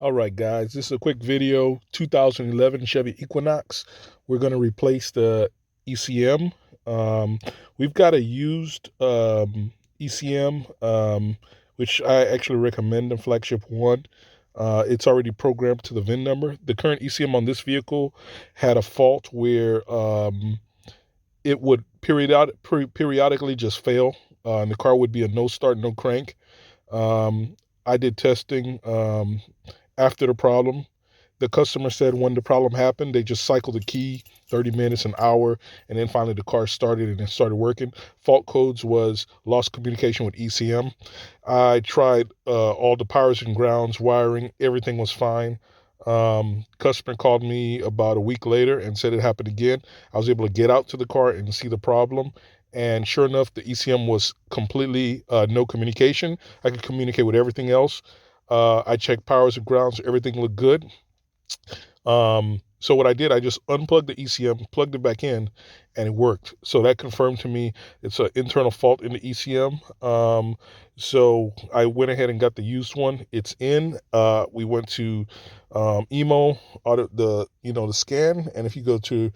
All right, guys, this is a quick video. 2011 Chevy Equinox. We're going to replace the ECM. We've got a used ECM, which I actually recommend in Flagship 1. It's already programmed to the VIN number. The current ECM on this vehicle had a fault where it would periodically just fail, and the car would be a no start, no crank. I did testing after the problem. The customer said when the problem happened, they just cycled the key 30 minutes, an hour, and then finally the car started and it started working. Fault codes was lost communication with ECM. I tried all the powers and grounds, wiring, everything was fine. Customer called me about a week later and said it happened again. I was able to get out to the car and see the problem. And sure enough, the ECM was completely no communication. I could communicate with everything else. I checked powers and grounds, everything looked good. So what I did, I just unplugged the ECM, plugged it back in, and it worked. So that confirmed to me it's an internal fault in the ECM. So I went ahead and got the used one. It's in. We went to emo, the scan, and if you go to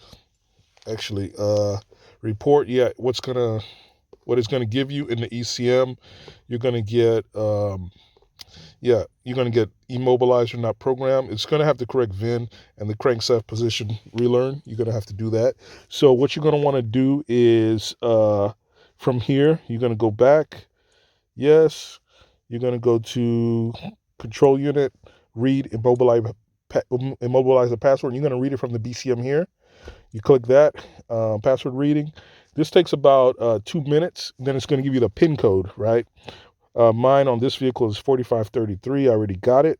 actually report, what it's gonna give you in the ECM, you're gonna get you're going to get immobilizer, not program. It's going to have the correct VIN and the crankshaft position relearn. You're going to have to do that. So what you're going to want to do is from here, you're going to go back. Yes. You're going to go to control unit, read, immobilize the password. You're going to read it from the BCM here. You click that, password reading. This takes about 2 minutes. Then it's going to give you the PIN code, right? Mine on this vehicle is 4533. I already got it.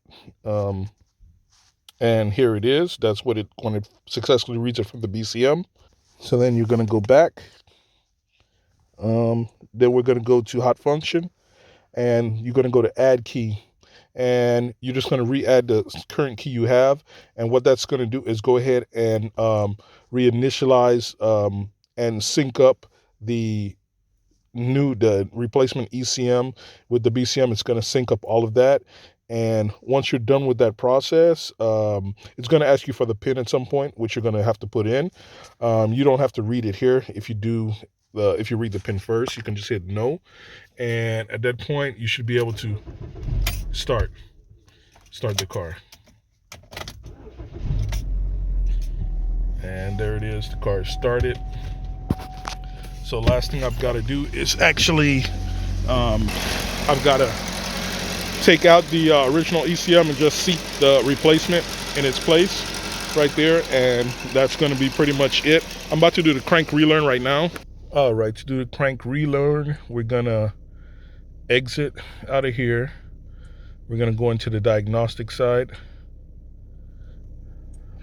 And here it is. That's what when it successfully reads it from the BCM. So then you're going to go back. Then we're going to go to hot function. And you're going to go to add key. And you're just going to re-add the current key you have. And what that's going to do is go ahead and reinitialize and sync up the replacement ECM with the BCM. It's going to sync up all of that. And once you're done with that process, it's going to ask you for the PIN at some point, which you're going to have to put in. You don't have to read it here. If you read the PIN first, you can just hit no. And at that point, you should be able to start the car. And there it is. The car is started. So last thing I've got to do is actually, I've got to take out the original ECM and just seat the replacement in its place right there. And that's going to be pretty much it. I'm about to do the crank relearn right now. All right, to do the crank relearn, we're going to exit out of here. We're going to go into the diagnostic side.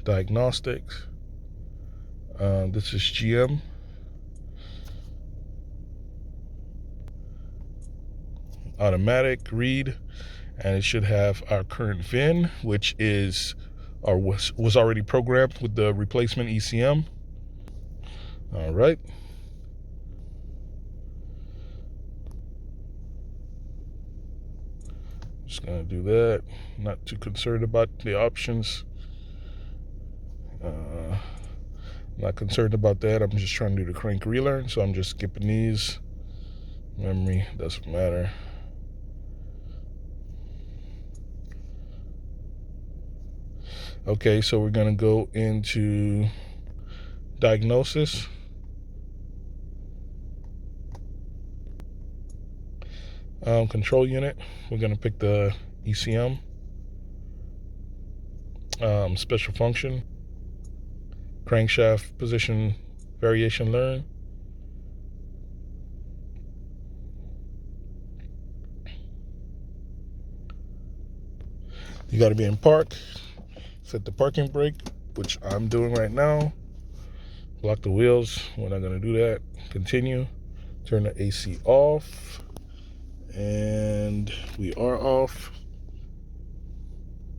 Diagnostics. This is GM. Automatic read, and it should have our current VIN, which is or was already programmed with the replacement ECM. All right. Just gonna do that. Not too concerned about the options. Not concerned about that. I'm just trying to do the crank relearn, so I'm just skipping these. Memory doesn't matter. Okay, so we're going to go into diagnosis. Control unit. We're going to pick the ECM. Special function. Crankshaft position variation learn. You got to be in park. Set the parking brake, which I'm doing right now. Lock the wheels. We're not going to do that. Continue. Turn the AC off. And we are off.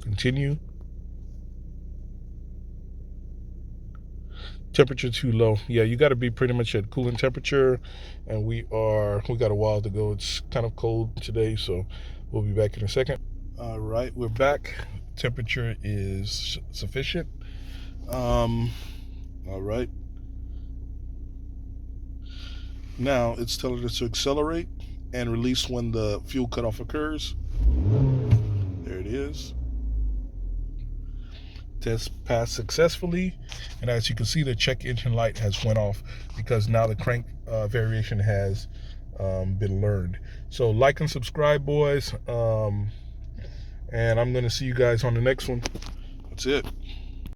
Continue. Temperature too low. Yeah, you got to be pretty much at cooling temperature. And we got a while to go. It's kind of cold today, so we'll be back in a second. All right, we're back. temperature is sufficient. All right. Now it's telling us to accelerate and release when the fuel cutoff occurs. There it is. Test passed successfully, and as you can see, the check engine light has went off because now the crank variation has been learned. So like and subscribe, boys, and I'm going to see you guys on the next one. That's it.